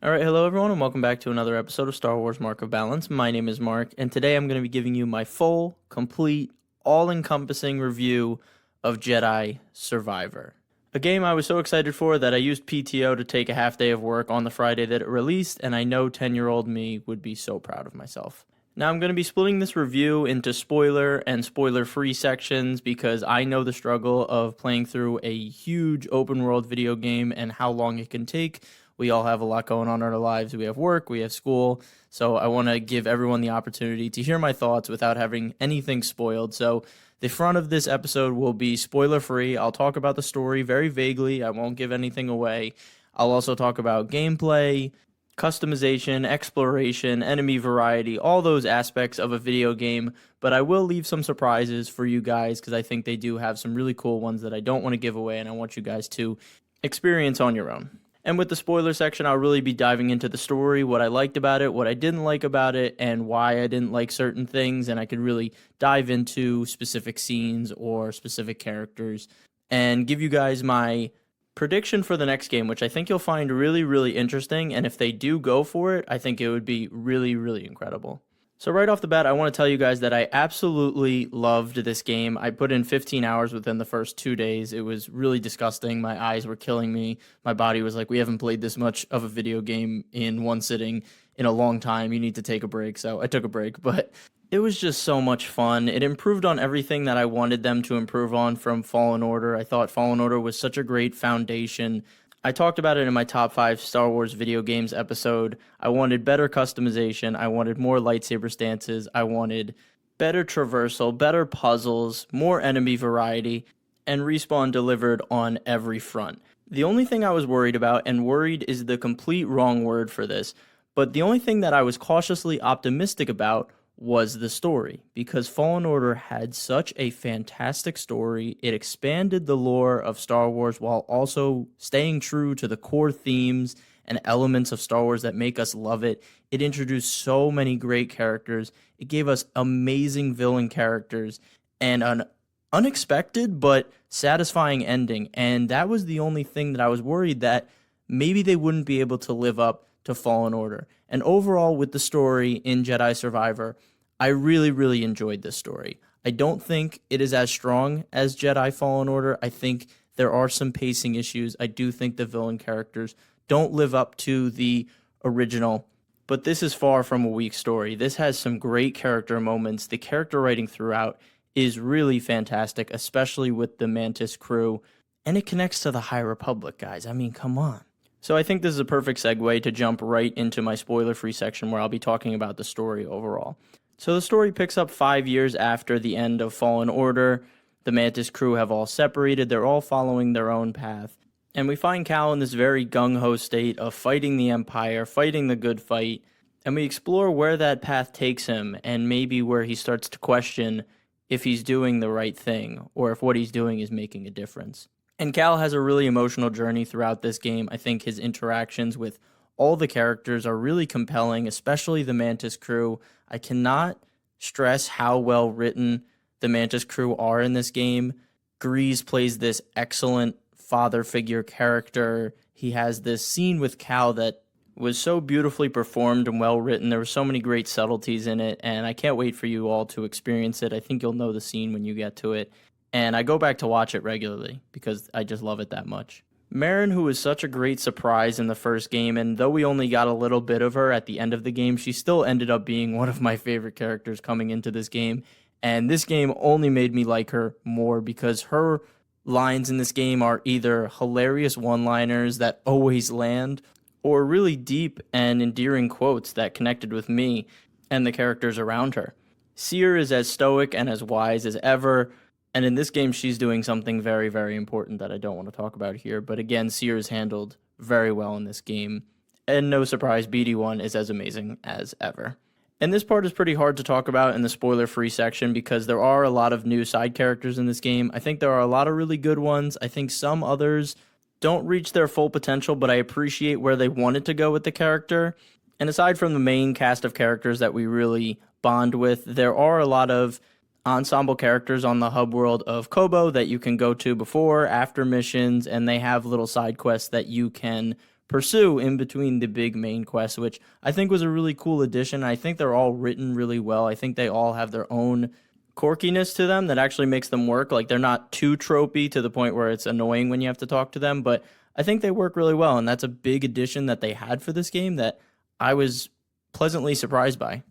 Alright, hello everyone, and welcome back to another episode of Star Wars Mark of Balance. My name is Mark, and today I'm going to be giving you my full, complete, all-encompassing review of Jedi Survivor. A game I was so excited for that I used PTO to take a half day of work on the Friday that it released, and I know 10-year-old me would be so proud of myself. Now I'm going to be splitting this review into spoiler and spoiler-free sections because I know the struggle of playing through a huge open-world video game and how long it can take. We all have a lot going on in our lives. We have work, we have school, so I want to give everyone the opportunity to hear my thoughts without having anything spoiled. So the front of this episode will be spoiler-free. I'll talk about the story very vaguely. I won't give anything away. I'll also talk about gameplay, customization, exploration, enemy variety, all those aspects of a video game, but I will leave some surprises for you guys because I think they do have some really cool ones that I don't want to give away and I want you guys to experience on your own. And with the spoiler section, I'll really be diving into the story, what I liked about it, what I didn't like about it, and why I didn't like certain things, and I could really dive into specific scenes or specific characters and give you guys my prediction for the next game, which I think you'll find really, really interesting, and if they do go for it, I think it would be really, really incredible. So right off the bat, I want to tell you guys that I absolutely loved this game. I put in 15 hours within the first 2 days. It was really disgusting. My eyes were killing me. My body was like, we haven't played this much of a video game in one sitting in a long time. You need to take a break. So I took a break, but it was just so much fun. It improved on everything that I wanted them to improve on from Fallen Order. I thought Fallen Order was such a great foundation. I talked about it in my top 5 Star Wars video games episode. I wanted better customization. I wanted more lightsaber stances. I wanted better traversal, better puzzles, more enemy variety, and Respawn delivered on every front. The only thing I was worried about, and worried is the complete wrong word for this, but the only thing that I was cautiously optimistic about was the story, because Fallen Order had such a fantastic story. It expanded the lore of Star Wars while also staying true to the core themes and elements of Star Wars that make us love it. It introduced so many great characters. It gave us amazing villain characters and an unexpected but satisfying ending. And that was the only thing that I was worried that maybe they wouldn't be able to live up to Fallen Order. And overall, with the story in Jedi Survivor, I really, really enjoyed this story. I don't think it is as strong as Jedi Fallen Order. I think there are some pacing issues. I do think the villain characters don't live up to the original, but this is far from a weak story. This has some great character moments. The character writing throughout is really fantastic, especially with the Mantis crew, and it connects to the High Republic, guys. I mean, come on. So I think this is a perfect segue to jump right into my spoiler-free section where I'll be talking about the story overall. So the story picks up 5 years after the end of Fallen Order. The Mantis crew have all separated. They're all following their own path. And we find Cal in this very gung-ho state of fighting the Empire, fighting the good fight. And we explore where that path takes him and maybe where he starts to question if he's doing the right thing or if what he's doing is making a difference. And Cal has a really emotional journey throughout this game. I think his interactions with all the characters are really compelling, especially the Mantis crew. I cannot stress how well written the Mantis crew are in this game. Grease plays this excellent father figure character. He has this scene with Cal that was so beautifully performed and well written. There were so many great subtleties in it, and I can't wait for you all to experience it. I think you'll know the scene when you get to it. And I go back to watch it regularly because I just love it that much. Merrin, who was such a great surprise in the first game, and though we only got a little bit of her at the end of the game, she still ended up being one of my favorite characters coming into this game. And this game only made me like her more because her lines in this game are either hilarious one-liners that always land, or really deep and endearing quotes that connected with me and the characters around her. Seer is as stoic and as wise as ever. And in this game, she's doing something very, very important that I don't want to talk about here. But again, Seer is handled very well in this game. And no surprise, BD1 is as amazing as ever. And this part is pretty hard to talk about in the spoiler-free section because there are a lot of new side characters in this game. I think there are a lot of really good ones. I think some others don't reach their full potential, but I appreciate where they wanted to go with the character. And aside from the main cast of characters that we really bond with, there are a lot of ensemble characters on the hub world of Kobo that you can go to before, after missions, and they have little side quests that you can pursue in between the big main quests, which I think was a really cool addition. I think they're all written really well. I think they all have their own quirkiness to them that actually makes them work. Like they're not too tropey to the point where it's annoying when you have to talk to them, but I think they work really well, and that's a big addition that they had for this game that I was pleasantly surprised by.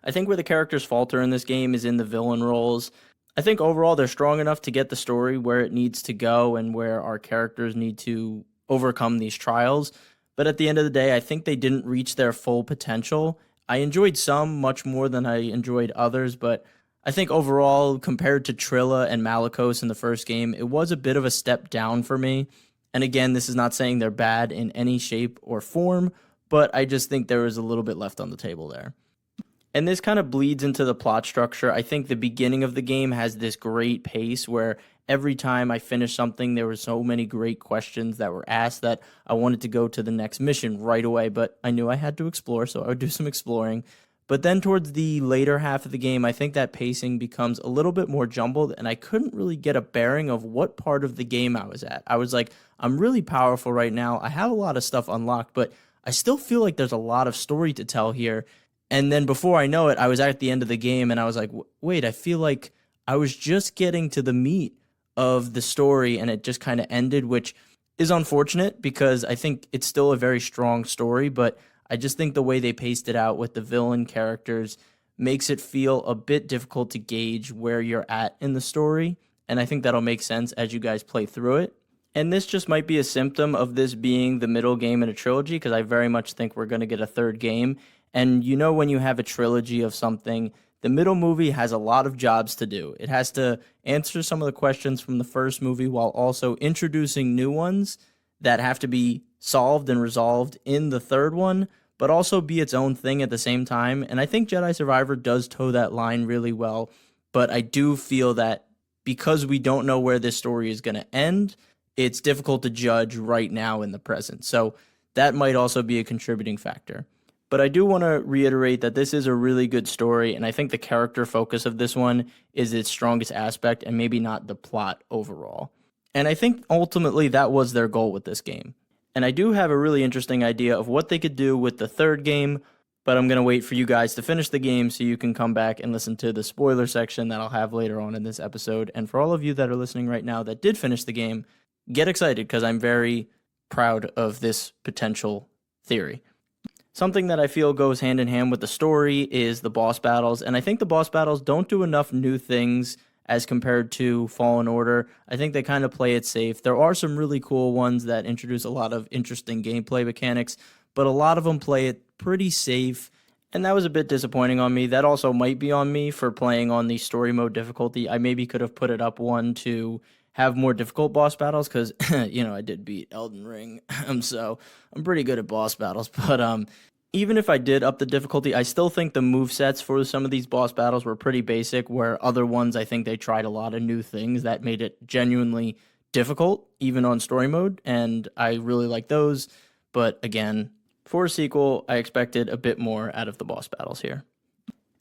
I think where the characters falter in this game is in the villain roles. I think overall they're strong enough to get the story where it needs to go and where our characters need to overcome these trials. But at the end of the day, I think they didn't reach their full potential. I enjoyed some much more than I enjoyed others, but I think overall, compared to Trilla and Malicos in the first game, it was a bit of a step down for me. And again, this is not saying they're bad in any shape or form, but I just think there was a little bit left on the table there. And this kind of bleeds into the plot structure. I think the beginning of the game has this great pace where every time I finished something, there were so many great questions that were asked that I wanted to go to the next mission right away, but I knew I had to explore, so I would do some exploring. But then towards the later half of the game, I think that pacing becomes a little bit more jumbled, and I couldn't really get a bearing of what part of the game I was at. I was like, I'm really powerful right now. I have a lot of stuff unlocked, but I still feel like there's a lot of story to tell here. And then before I know it, I was at the end of the game and I was like, wait, I feel like I was just getting to the meat of the story and it just kind of ended, which is unfortunate because I think it's still a very strong story, but I just think the way they paced it out with the villain characters makes it feel a bit difficult to gauge where you're at in the story. And I think that'll make sense as you guys play through it. And this just might be a symptom of this being the middle game in a trilogy because I very much think we're going to get a third game. And you know when you have a trilogy of something, the middle movie has a lot of jobs to do. It has to answer some of the questions from the first movie while also introducing new ones that have to be solved and resolved in the third one, but also be its own thing at the same time. And I think Jedi Survivor does toe that line really well, but I do feel that because we don't know where this story is going to end, it's difficult to judge right now in the present. So that might also be a contributing factor. But I do want to reiterate that this is a really good story, and I think the character focus of this one is its strongest aspect and maybe not the plot overall. And I think ultimately that was their goal with this game. And I do have a really interesting idea of what they could do with the third game, but I'm going to wait for you guys to finish the game so you can come back and listen to the spoiler section that I'll have later on in this episode. And for all of you that are listening right now that did finish the game, get excited because I'm very proud of this potential theory. Something that I feel goes hand in hand with the story is the boss battles, and I think the boss battles don't do enough new things as compared to Fallen Order. I think they kind of play it safe. There are some really cool ones that introduce a lot of interesting gameplay mechanics, but a lot of them play it pretty safe, and that was a bit disappointing on me. That also might be on me for playing on the story mode difficulty. I maybe could have put it up one to have more difficult boss battles because, I did beat Elden Ring, so I'm pretty good at boss battles. But even if I did up the difficulty, I still think the movesets for some of these boss battles were pretty basic, where other ones, I think they tried a lot of new things that made it genuinely difficult, even on story mode, and I really like those. But again, for a sequel, I expected a bit more out of the boss battles here.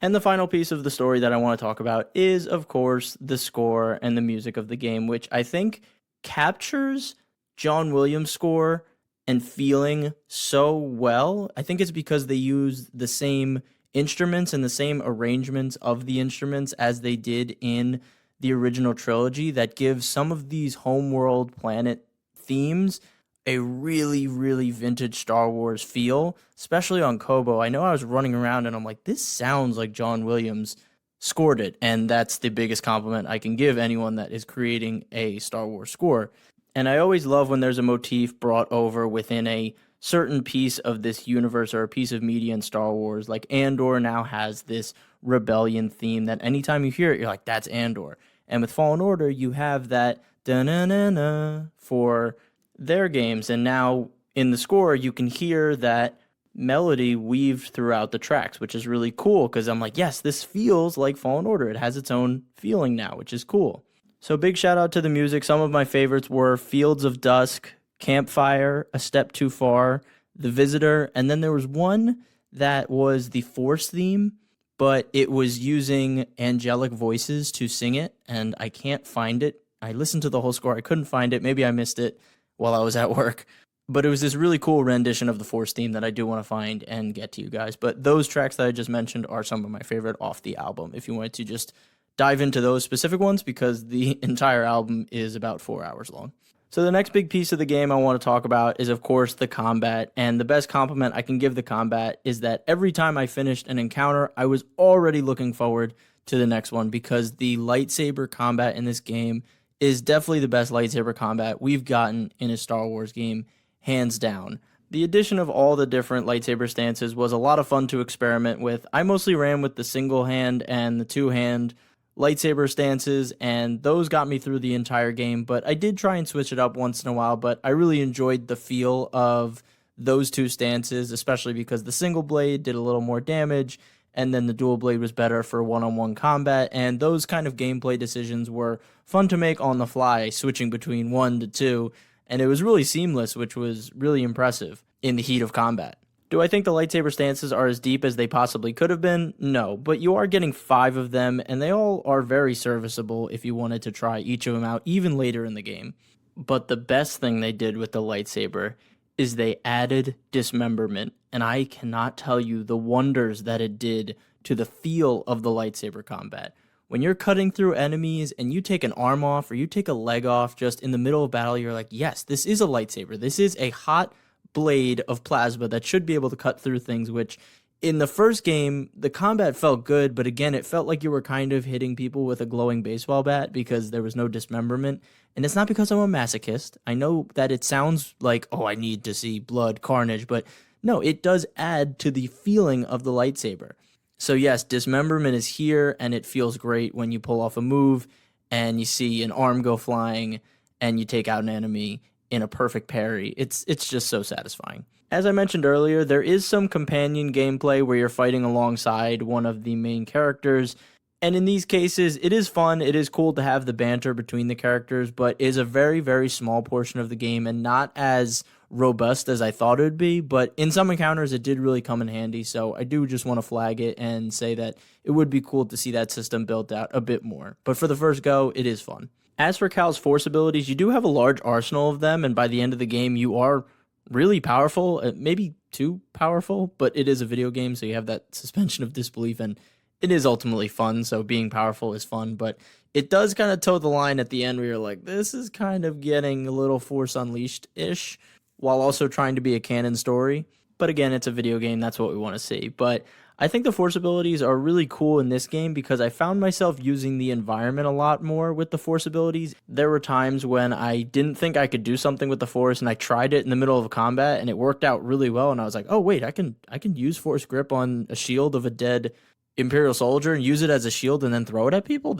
And the final piece of the story that I want to talk about is, of course, the score and the music of the game, which I think captures John Williams' score and feeling so well. I think it's because they use the same instruments and the same arrangements of the instruments as they did in the original trilogy that gives some of these homeworld planet themes a really, really vintage Star Wars feel, especially on Kobo. I know I was running around and I'm like, this sounds like John Williams scored it. And that's the biggest compliment I can give anyone that is creating a Star Wars score. And I always love when there's a motif brought over within a certain piece of this universe or a piece of media in Star Wars. Like Andor now has this rebellion theme that anytime you hear it, you're like, that's Andor. And with Fallen Order, you have that da-na-na-na for their games, and now in the score you can hear that melody weaved throughout the tracks, which is really cool because I'm like, yes, this feels like Fallen Order. It has its own feeling now, which is cool. So big shout out to the music. Some of my favorites were Fields of Dusk, Campfire, A Step Too Far, The Visitor, and then there was one that was the Force theme, but it was using angelic voices to sing it, and I can't find it. I listened to the whole score. I couldn't find it. Maybe I missed it while I was at work. But it was this really cool rendition of the Force theme that I do want to find and get to you guys. But those tracks that I just mentioned are some of my favorite off the album, if you wanted to just dive into those specific ones, because the entire album is about 4 hours long. So the next big piece of the game I want to talk about is, of course, the combat. And the best compliment I can give the combat is that every time I finished an encounter, I was already looking forward to the next one, because the lightsaber combat in this game is definitely the best lightsaber combat we've gotten in a Star Wars game, hands down. The addition of all the different lightsaber stances was a lot of fun to experiment with. I mostly ran with the single hand and the two hand lightsaber stances, and those got me through the entire game, but I did try and switch it up once in a while. But I really enjoyed the feel of those two stances, especially because the single blade did a little more damage, and then the dual blade was better for one-on-one combat, and those kind of gameplay decisions were fun to make on the fly, switching between 1 to 2, and it was really seamless, which was really impressive in the heat of combat. Do I think the lightsaber stances are as deep as they possibly could have been? No, but you are getting 5 of them, and they all are very serviceable if you wanted to try each of them out, even later in the game. But the best thing they did with the lightsaber is they added dismemberment, and I cannot tell you the wonders that it did to the feel of the lightsaber combat. When you're cutting through enemies and you take an arm off or you take a leg off just in the middle of battle, you're like, yes, this is a lightsaber. This is a hot blade of plasma that should be able to cut through things, which in the first game, the combat felt good, but again, it felt like you were kind of hitting people with a glowing baseball bat because there was no dismemberment. And it's not because I'm a masochist. I know that it sounds like, oh, I need to see blood, carnage, but no, it does add to the feeling of the lightsaber. So yes, dismemberment is here, and it feels great when you pull off a move and you see an arm go flying and you take out an enemy in a perfect parry. It's just so satisfying. As I mentioned earlier, there is some companion gameplay where you're fighting alongside one of the main characters, and in these cases, it is fun, it is cool to have the banter between the characters, but is a very, very small portion of the game and not as robust as I thought it would be, but in some encounters it did really come in handy, so I do just want to flag it and say that it would be cool to see that system built out a bit more. But for the first go, it is fun. As for Cal's Force abilities, you do have a large arsenal of them, and by the end of the game, you are really powerful, maybe too powerful, but it is a video game, so you have that suspension of disbelief, and it is ultimately fun, so being powerful is fun, but it does kind of toe the line at the end where you're like, this is kind of getting a little Force Unleashed-ish, while also trying to be a canon story. But again, it's a video game, that's what we want to see. But I think the Force abilities are really cool in this game because I found myself using the environment a lot more with the Force abilities. There were times when I didn't think I could do something with the Force, and I tried it in the middle of a combat, and it worked out really well, and I was like, oh wait, I can use Force Grip on a shield of a dead Imperial soldier and use it as a shield and then throw it at people?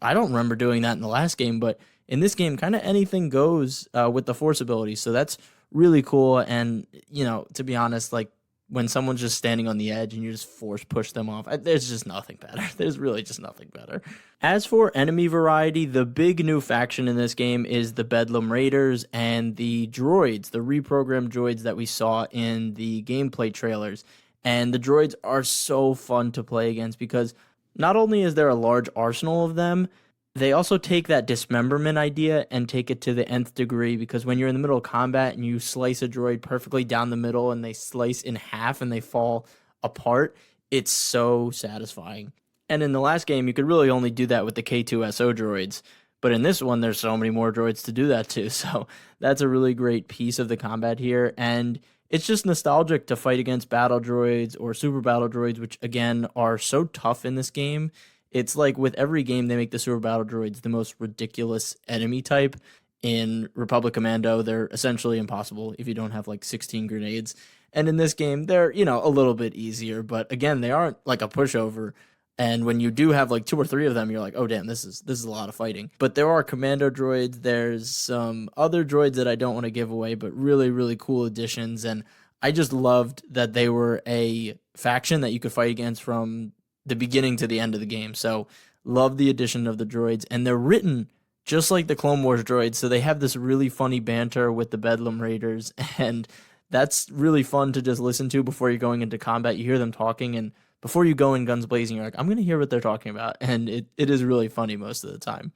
I don't remember doing that in the last game, but in this game, kind of anything goes with the Force abilities, so that's really cool. And, you know, to be honest, like, when someone's just standing on the edge and you just force push them off, there's just nothing better. There's really just nothing better. As for enemy variety, the big new faction in this game is the Bedlam Raiders and the droids, the reprogrammed droids that we saw in the gameplay trailers. And the droids are so fun to play against because not only is there a large arsenal of them, they also take that dismemberment idea and take it to the nth degree, because when you're in the middle of combat and you slice a droid perfectly down the middle and they slice in half and they fall apart, it's so satisfying. And in the last game, you could really only do that with the K2SO droids, but in this one, there's so many more droids to do that to, so that's a really great piece of the combat here, and it's just nostalgic to fight against battle droids or super battle droids, which again are so tough in this game. It's like with every game, they make the super battle droids the most ridiculous enemy type. In Republic Commando, they're essentially impossible if you don't have like 16 grenades. And in this game, they're, you know, a little bit easier, but again, they aren't like a pushover. And when you do have like 2 or 3 of them, you're like, oh damn, this is a lot of fighting. But there are commando droids, there's some other droids that I don't want to give away, but really, really cool additions. And I just loved that they were a faction that you could fight against from the beginning to the end of the game. So love the addition of the droids, and they're written just like the Clone Wars droids. So they have this really funny banter with the Bedlam Raiders, and that's really fun to just listen to before you're going into combat. You hear them talking, and before you go in guns blazing, you're like, I'm going to hear what they're talking about. And it is really funny most of the time.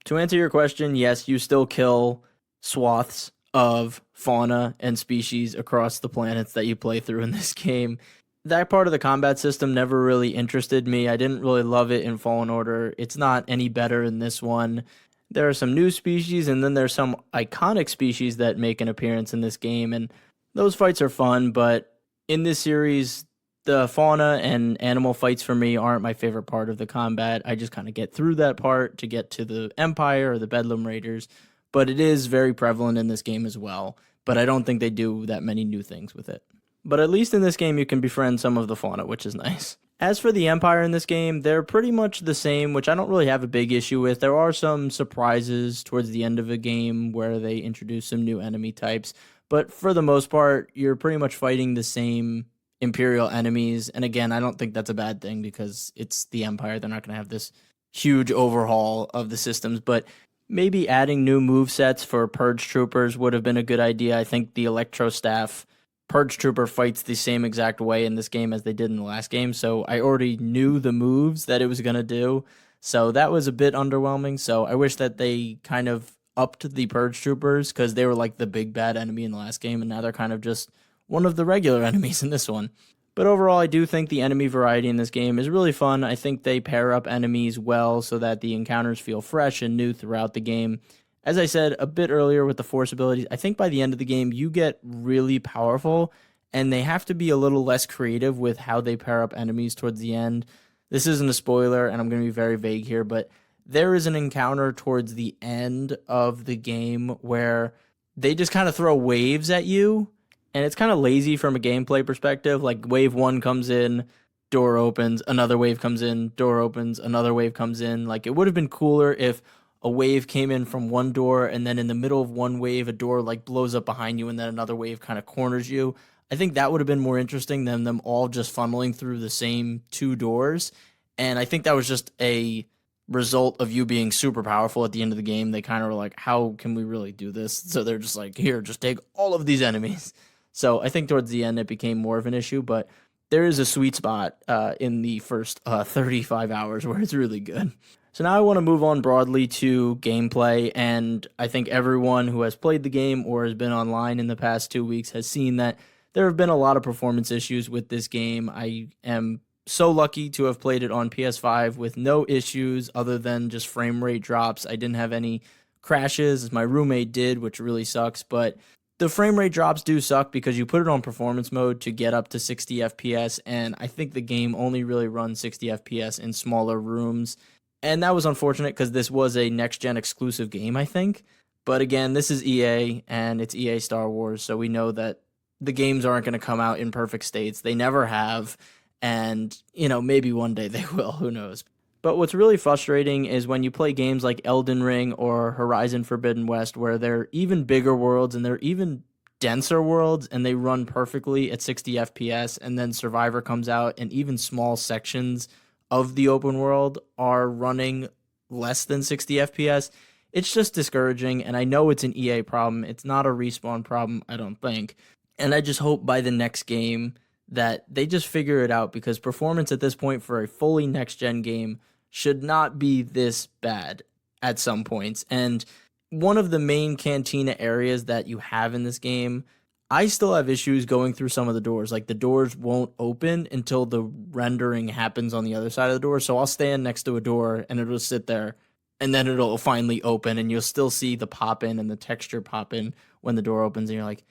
To answer your question, yes, you still kill swaths of fauna and species across the planets that you play through in this game. That part of the combat system never really interested me. I didn't really love it in Fallen Order. It's not any better in this one. There are some new species, and then there's some iconic species that make an appearance in this game, and those fights are fun, but in this series, the fauna and animal fights for me aren't my favorite part of the combat. I just kind of get through that part to get to the Empire or the Bedlam Raiders, but it is very prevalent in this game as well. But I don't think they do that many new things with it. But at least in this game, you can befriend some of the fauna, which is nice. As for the Empire in this game, they're pretty much the same, which I don't really have a big issue with. There are some surprises towards the end of a game where they introduce some new enemy types, but for the most part, you're pretty much fighting the same Imperial enemies. And again, I don't think that's a bad thing because it's the Empire. They're not going to have this huge overhaul of the systems, but maybe adding new move sets for Purge Troopers would have been a good idea. I think the Electro Staff Purge Trooper fights the same exact way in this game as they did in the last game, so I already knew the moves that it was going to do, so that was a bit underwhelming. So I wish that they kind of upped the Purge Troopers, because they were like the big bad enemy in the last game, and now they're kind of just one of the regular enemies in this one. But overall, I do think the enemy variety in this game is really fun. I think they pair up enemies well so that the encounters feel fresh and new throughout the game. As I said a bit earlier with the Force abilities, I think by the end of the game, you get really powerful, and they have to be a little less creative with how they pair up enemies towards the end. This isn't a spoiler, and I'm going to be very vague here, but there is an encounter towards the end of the game where they just kind of throw waves at you, and it's kind of lazy from a gameplay perspective. Like, wave 1 comes in, door opens, another wave comes in, door opens, another wave comes in. Like, it would have been cooler if a wave came in from one door, and then in the middle of one wave, a door like blows up behind you, and then another wave kind of corners you. I think that would have been more interesting than them all just funneling through the same 2 doors. And I think that was just a result of you being super powerful at the end of the game. They kind of were like, how can we really do this? So they're just like, here, just take all of these enemies. So I think towards the end, it became more of an issue, but there is a sweet spot in the first 35 hours where it's really good. So now I want to move on broadly to gameplay, and I think everyone who has played the game or has been online in the past 2 weeks has seen that there have been a lot of performance issues with this game. I am so lucky to have played it on PS5 with no issues other than just frame rate drops. I didn't have any crashes, as my roommate did, which really sucks, but the frame rate drops do suck because you put it on performance mode to get up to 60 FPS, and I think the game only really runs 60 FPS in smaller rooms. And that was unfortunate because this was a next-gen exclusive game, I think. But again, this is EA, and it's EA Star Wars, so we know that the games aren't going to come out in perfect states. They never have, and, maybe one day they will, who knows. But what's really frustrating is when you play games like Elden Ring or Horizon Forbidden West, where they're even bigger worlds and they're even denser worlds, and they run perfectly at 60 FPS, and then Survivor comes out, and even small sections of the open world are running less than 60 FPS. It's just discouraging, and I know it's an EA problem. It's not a Respawn problem, I don't think. And I just hope by the next game that they just figure it out, because performance at this point for a fully next-gen game should not be this bad at some points. And one of the main cantina areas that you have in this game, I still have issues going through some of the doors. Like, the doors won't open until the rendering happens on the other side of the door. So I'll stand next to a door and it'll sit there, and then it'll finally open, and you'll still see the pop in and the texture pop in when the door opens, and you're like,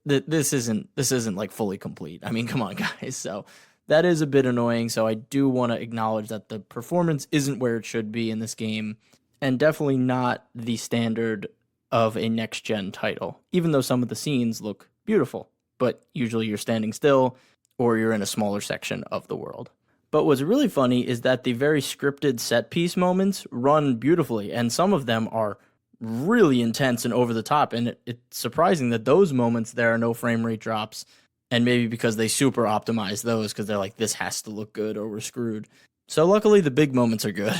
this isn't like fully complete. I mean, come on, guys. So that is a bit annoying. So I do want to acknowledge that the performance isn't where it should be in this game, and definitely not the standard of a next-gen title, even though some of the scenes look beautiful, but usually you're standing still or you're in a smaller section of the world. But what's really funny is that the very scripted set-piece moments run beautifully, and some of them are really intense and over the top, and it's surprising that those moments there are no frame rate drops, and maybe because they super optimize those because they're like, this has to look good or we're screwed. So luckily the big moments are good.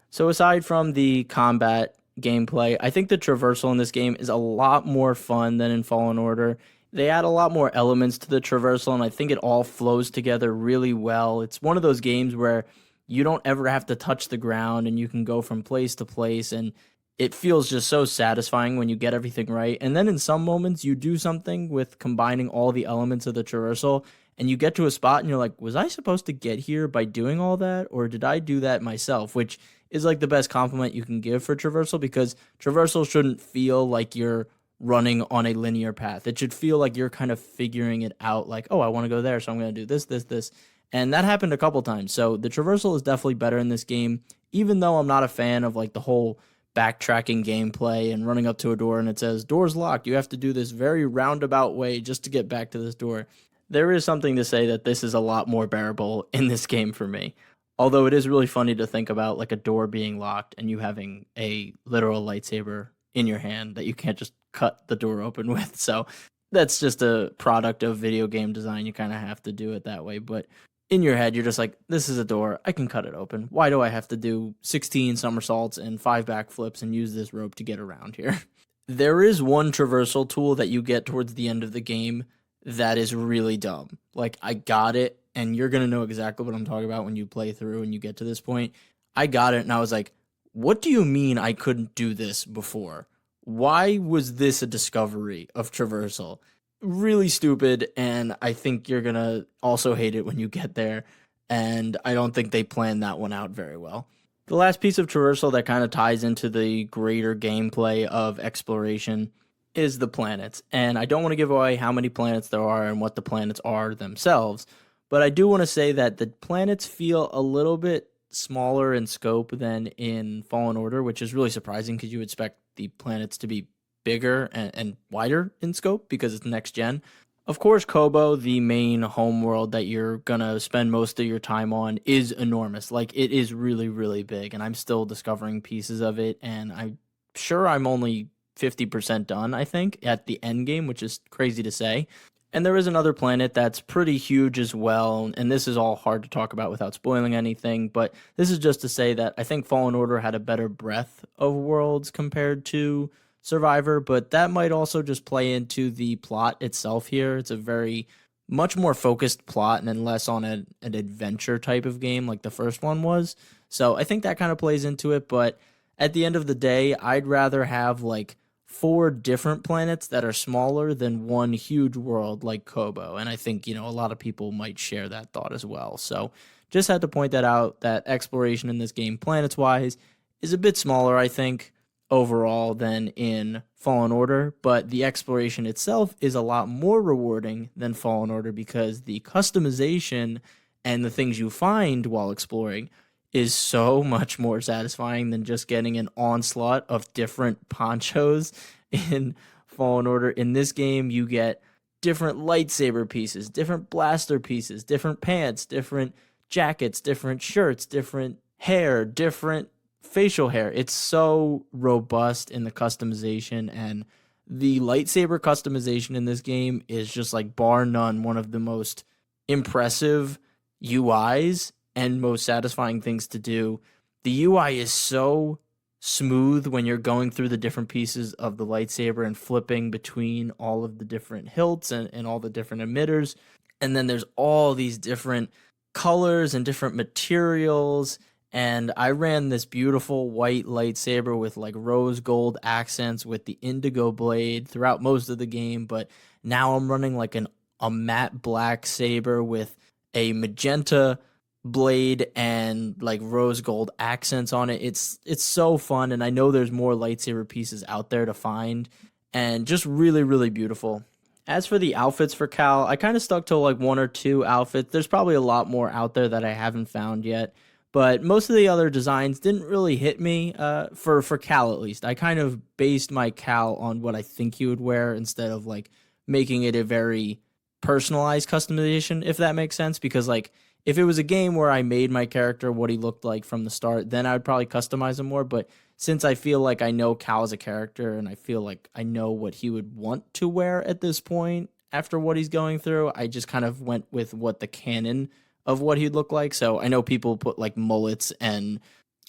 So aside from the combat gameplay, I think the traversal in this game is a lot more fun than in Fallen Order. They add a lot more elements to the traversal, and I think it all flows together really well. It's one of those games where you don't ever have to touch the ground, and you can go from place to place, and it feels just so satisfying when you get everything right. And then in some moments, you do something with combining all the elements of the traversal, and you get to a spot and you're like, was I supposed to get here by doing all that? Or did I do that myself? Which is like the best compliment you can give for traversal, because traversal shouldn't feel like you're running on a linear path. It should feel like you're kind of figuring it out, like, oh, I want to go there, so I'm going to do this, this, this. And that happened a couple times. So the traversal is definitely better in this game, even though I'm not a fan of like the whole backtracking gameplay and running up to a door and it says door's locked. You have to do this very roundabout way just to get back to this door. There is something to say that this is a lot more bearable in this game for me. Although it is really funny to think about like a door being locked and you having a literal lightsaber in your hand that you can't just cut the door open with. So that's just a product of video game design. You kind of have to do it that way. But in your head, you're just like, this is a door. I can cut it open. Why do I have to do 16 somersaults and 5 backflips and use this rope to get around here? There is one traversal tool that you get towards the end of the game that is really dumb. Like, I got it, and you're going to know exactly what I'm talking about when you play through and you get to this point. I got it, and I was like, what do you mean I couldn't do this before? Why was this a discovery of traversal? Really stupid, and I think you're going to also hate it when you get there, and I don't think they planned that one out very well. The last piece of traversal that kind of ties into the greater gameplay of exploration is the planets, and I don't want to give away how many planets there are and what the planets are themselves, but I do want to say that the planets feel a little bit smaller in scope than in Fallen Order, which is really surprising because you would expect the planets to be bigger and wider in scope because it's next gen. Of course, Kobo, the main home world that you're gonna spend most of your time on, is enormous. Like, it is really, really big, and I'm still discovering pieces of it, and I'm sure I'm only 50% done, I think, at the end game, which is crazy to say. And there is another planet that's pretty huge as well, and this is all hard to talk about without spoiling anything, but this is just to say that I think Fallen Order had a better breadth of worlds compared to Survivor, but that might also just play into the plot itself here. It's a very much more focused plot and then less on an adventure type of game like the first one was. So I think that kind of plays into it, but at the end of the day, I'd rather have like 4 different planets that are smaller than one huge world like Kobo. And I think, a lot of people might share that thought as well. So just had to point that out, that exploration in this game, planets-wise, is a bit smaller, I think, overall than in Fallen Order, but the exploration itself is a lot more rewarding than Fallen Order because the customization and the things you find while exploring is so much more satisfying than just getting an onslaught of different ponchos in Fallen Order. In this game, you get different lightsaber pieces, different blaster pieces, different pants, different jackets, different shirts, different hair, different facial hair. It's so robust in the customization, and the lightsaber customization in this game is just like bar none one of the most impressive UIs and most satisfying things to do. The UI is so smooth when you're going through the different pieces of the lightsaber and flipping between all of the different hilts and all the different emitters. And then there's all these different colors and different materials. And I ran this beautiful white lightsaber with like rose gold accents with the indigo blade throughout most of the game, but now I'm running like a matte black saber with a magenta blade and like rose gold accents on it. It's so fun, and I know there's more lightsaber pieces out there to find, and just really, really beautiful. As for the outfits for Cal, I kind of stuck to like 1 or 2 outfits. There's probably a lot more out there that I haven't found yet. But most of the other designs didn't really hit me, for Cal at least. I kind of based my Cal on what I think he would wear instead of like making it a very personalized customization, if that makes sense. Because like if it was a game where I made my character what he looked like from the start, then I would probably customize him more. But since I feel like I know Cal as a character and I feel like I know what he would want to wear at this point after what he's going through, I just kind of went with what the canon of what he'd look like. So I know people put like mullets and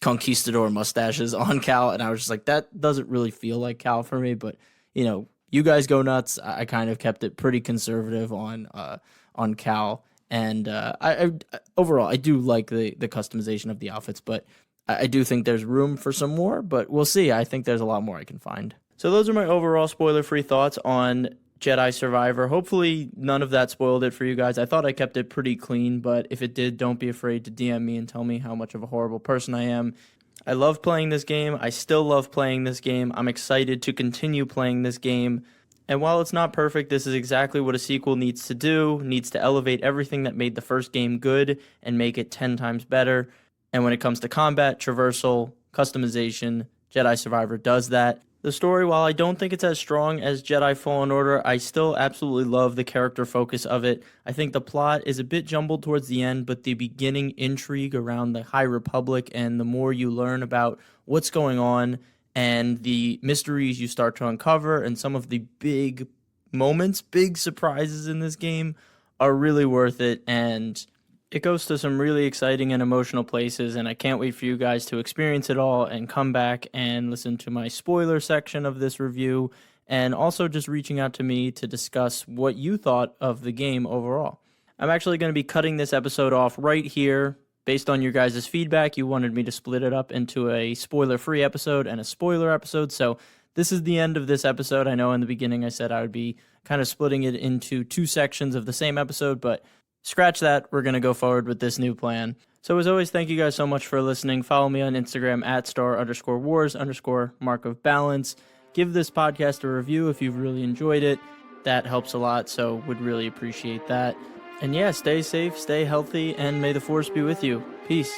conquistador mustaches on Cal, and I was just like, that doesn't really feel like Cal for me. But you guys go nuts. I kind of kept it pretty conservative on Cal, and I overall I do like the customization of the outfits, but I do think there's room for some more, but we'll see. I think there's a lot more I can find. So those are my overall spoiler-free thoughts on Jedi Survivor. Hopefully none of that spoiled it for you guys. I thought I kept it pretty clean, but if it did, don't be afraid to DM me and tell me how much of a horrible person I am. I love playing this game. I still love playing this game. I'm excited to continue playing this game. And while it's not perfect, this is exactly what a sequel needs to do. Needs to elevate everything that made the first game good and make it 10 times better. And when it comes to combat, traversal, customization, Jedi Survivor does that. The story, while I don't think it's as strong as Jedi Fallen Order, I still absolutely love the character focus of it. I think the plot is a bit jumbled towards the end, but the beginning intrigue around the High Republic and the more you learn about what's going on and the mysteries you start to uncover and some of the big moments, big surprises in this game are really worth it, and it goes to some really exciting and emotional places, and I can't wait for you guys to experience it all and come back and listen to my spoiler section of this review, and also just reaching out to me to discuss what you thought of the game overall. I'm actually going to be cutting this episode off right here. Based on your guys' feedback, you wanted me to split it up into a spoiler-free episode and a spoiler episode, so this is the end of this episode. I know in the beginning I said I would be kind of splitting it into two sections of the same episode, but scratch that. We're going to go forward with this new plan. So as always, thank you guys so much for listening. Follow me on Instagram at @star_wars_mark of balance. Give this podcast a review if you've really enjoyed it. That helps a lot, so would really appreciate that. And yeah, stay safe, stay healthy, and may the Force be with you. Peace.